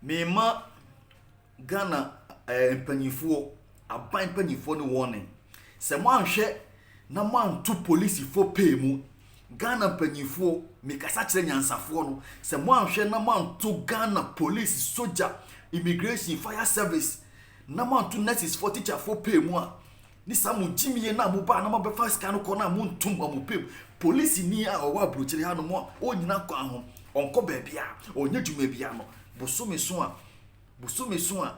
Mema Ghana mpanyinfoɔ aban mpanyinfoɔ no warning sɛ mo anhwɛ na mo anto police fo pay mu Ghana mpanyinfoɔ mikasa kyerɛ nyansafoɔ no sɛ mo anhwɛ na mo anto Ghana police soldier immigration fire service na mo anto nurses for teacher fo pay mu a ni samu jimiye na mo ba na mo be fa scan ko na mo ntum mo pay police ni a owa brochire ha no mo o nyina kwa ho onko ba bia onye dwuma bia no bosome so a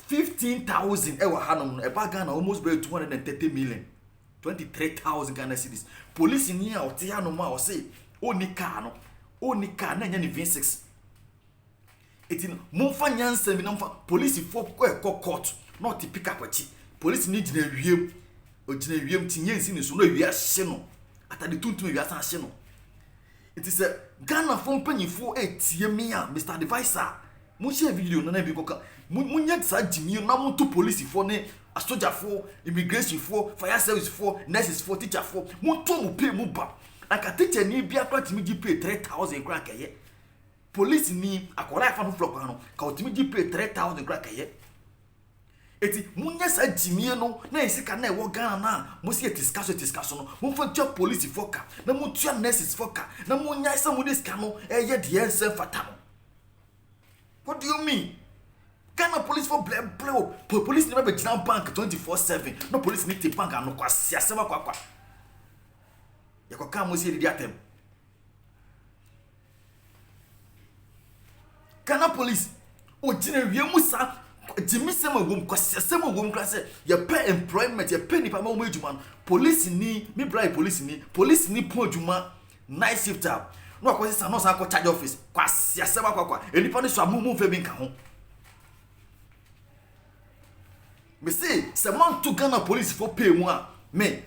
15,000 ewa hanom no eba Ghana almost be 230 million 23,000 Ghana cedis police ni a ote hanom a o say oni car na nya ni V6 etin mo fa nyansa mi na mo fa police fo ko court not pick up achi police ni gina wiem o gina wiem tinye nsi ni so no wi ahye no atade tuntum wi asa ahye no iti se Ghana fo mpanyifo etie mi a Mr. Advisor mo share video na bi koka mo nya sa gimi na mo to police fo ne soldier fo immigration fo fire service fo nurses fo teacher fo mo to mo pay mo ba aka teacher ni bia kwatimi gi pay 3,000 kra kaye police ni akora fa no flop no ka otimi gi pay 3,000 kra kaye eti munya sa jimie no na esika na ewo Ghana na mo se discussion no mo fa tua police foka na mo tua nurses foka na munya sa mo disca no eye de ense fata no. What do you mean? Ghana police for play police never be jina bank 24/7 no police need to bank no kwa siasema kwa yako ka mo se di atem Ghana police o jina wiemu sa Jimmy Sema wom kwasesema wom klase ye pay employment ye pay nipa ma wo adwuma police ni me bribe police ni po adwuma night shift up no akwese no sa ko charge office kwasesema kwa enipa ni so amumu fe bi nka ho me say se man to Ghana police for pay mu a me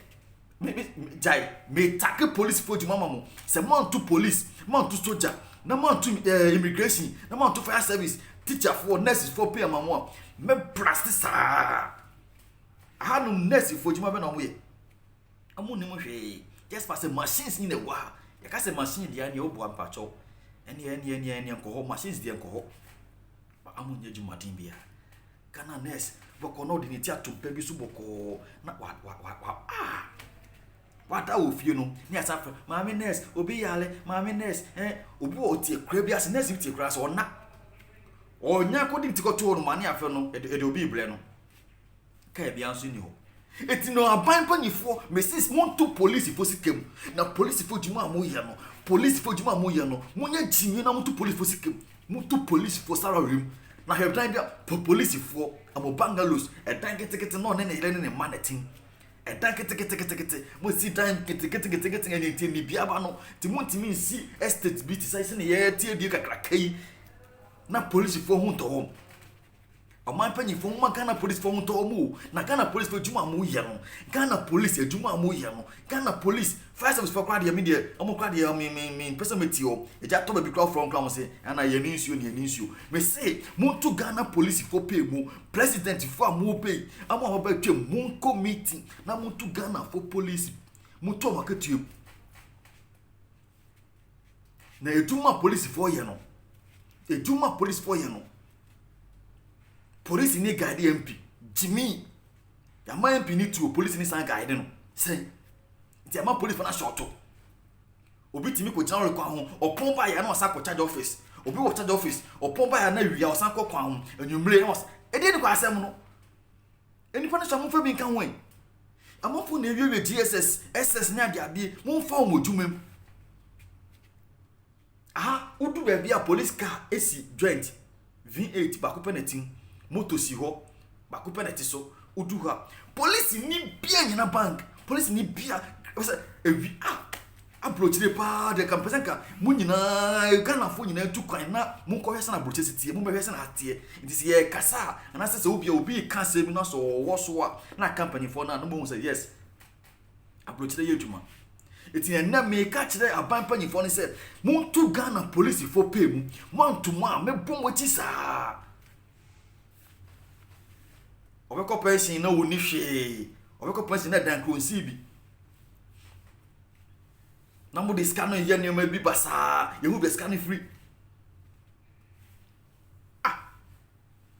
take police for adwuma mamu se man to police man to soldier na man to immigration na man to fire service teacher for nurses for pay amamo me practice hanum nurse for juma be na mo ye amu ni mo hwe just pass machines ni na wa ya ka se machine dia ni obo ampacho eni enko machines dia enko amu nya juma din bia kana nurse boko no di ni tia tumpe bi su boko na wada ofie no ni asafa maami nurse obi yale maami nurse obi o tie kra bi as nurse tie kra so na onya ko di tikoto no mane afa no e obi ble no ka bia nso ni ho eti no aban panifo mesis monto police fo sikem na police fo djuma mo ye no police fo djuma mo ye no monya jinwi na monto police fo sikem monto police fo salary na hebdan bia police fo amo bangalows e dan ketekete no ne yele ne manetin e dan ketekete mo si dan ketekete ene ti ni bia ba no ti montimi nsi estate bit sai se ne ye tie die kakra kai na police fo hu to hom aman panyi fo ma Ghana police fo hu to mu na Ghana police fo djuma mu ye no Ghana police djuma mu ye no Ghana police fire service for kwade me de omo kwade me person meti o e ja to be crowd from clam say ana ye ni nsuo me say mu to Ghana police fo pay mu president fo amu pay amu ba twem mu committee na mu to Ghana fo police mu to makatue na eduma police fo ye no ejuma police for ye no police ni guide MP Jimmy ya ma MP ni tu police ni san guide no say ti ama police for na short obi timi ko general kwa ho opon ba ya na osa ko charge office obi wo charge office opon ba ya na wi ya osa ko kwa ho anwumre na osa e dey ni kwa asem no eni fa na sha mo fa bi nka ho en amofo na ewie DSS SS ni ade mo fa o modwumam udu be bia police car esi joint V8 ba ko penetin moto si ho ba ko peneti so udu ha police ni bia nyina bank police ni bia ewi approach de pa de kampesanka mu nyina Ghana fo nyina tu kwan na mu ko hwese na broche sitie mu be hwese na atie nti se ye kasa na se obi ka se mi na so wo so a na company fo na no mo say yes approach de yeduma eti na me ka kire aban panyifo ne se monto Ghana police fo pay mu monto ma me bom wachi sa obeko pension na woni hwe obeko pension na dan kronsi bi na mo de scan no ye ne ma bi basa ye hu be scan free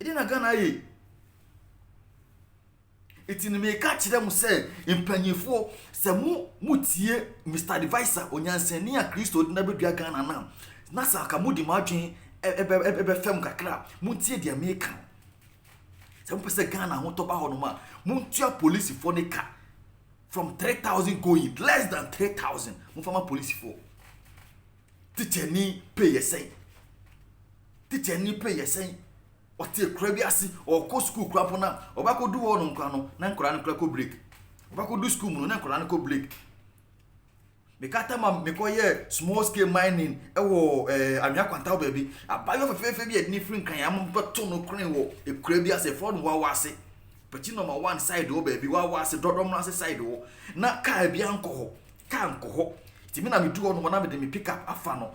Edi na Ghana ye. Iti ni me ka kire mu se impanyefo se mu tie Mr. Advisor onyansani a Kristo de na bedua Ghana na sa ka mu di madwen ebe fem kakra mu tie de America. Se mu pese Ghana ho to ba ho no ma mu tua police for ne ka from 3,000 going less than 3,000 mu fama police for. Teacher ni pay yesen. Teacher ni pay yesen. Ote kura bi ase or ko school kura pona obako do wo no nkwa no na nkura no kura ko break obako do school mu no na nkura no ko break me kata ma me ko ye small scale mining e wo anwa kwanta baby abayo fefefe bi edni free kan am beto no kren wo e kura bi ase for no wa ase pachi number 1 side wo baby wa ase dodom no ase side wo na car bi anko ho ti me na me do no na me de me pick up afa no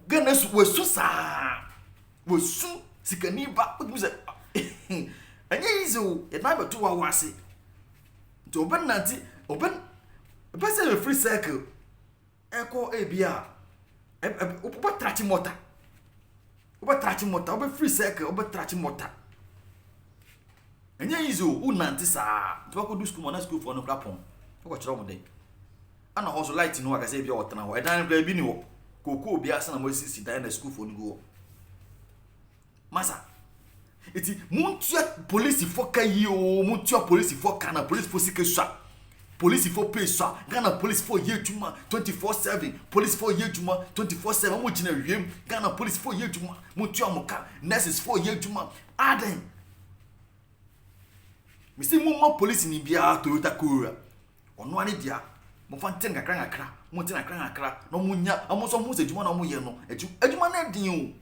Ghana wesu sa wesu sikani ba obize anya izo e na beto wa wase to oben nanti oben pese free circle eko ebia obo trachi motor obo free circle obo trachi motor anya izo unanti sa to ko do school na school for no platform ko chiro mo dey ana hoso light no aka say bia wotena ho e dan bla bi ni ho koko obi asa na mo sisi dan na school for no go masa iti muntua police for kayi o muntua police for kana police for sikeswa police for pesa Ghana police for yejuma 24/7 police for yejuma 24/7 mo gina wiem Ghana police for yejuma muntua moka nurses for yejuma aden mi se mo police ni bia Toyota Corolla ono ani dia mo fanten kakra mo tin kakra no munya amoso mo se juma na mo ye no ejuma na din o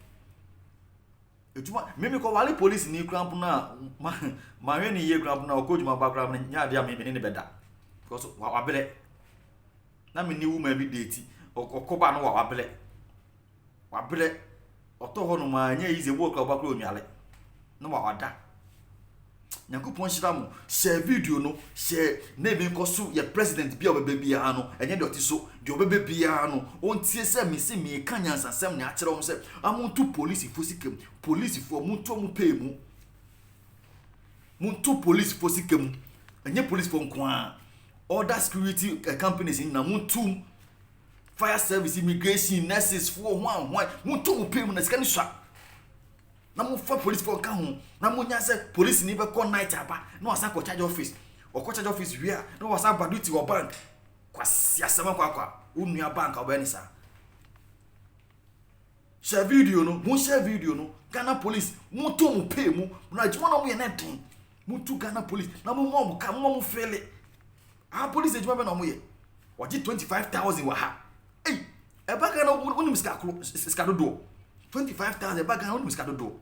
ejuma mimi ko wale police ni kramp na ma hwe ni ye kramp na okojuma ba kramp nya dia me ne beda because wa bele na me ni woman bi date okoba no wa bele oto ho no ma nya ize wo kramp ba kra onwale no wa wada Nyankopon shira mo share video no share na bi ko so ye president bia obebe bia no enye de otiso de obebe bia no ontie se me se me ka nyansasem ne a kire wo se amuntu police fosikem police for muntu mu pay mu muntu police fosikem enye police for nko other security companies in na muntu fire service immigration nurses for one muntu mu pay mu na sika ni swa na mo fa police for ka ho na mo nya se police ni be call night aba na wasa ko charge office o ko charge office wia na wasa ba duty wo bank kwasi asema kwa unua bank obani sa share video no mo share video no Ghana police mo to mo pay mu na juma na mo ye na den mo to Ghana police na mo ka mo fele police juma be na mo ye waji 25,000 wa ha e ba Ghana unim ska do 25,000 ba Ghana unim ska do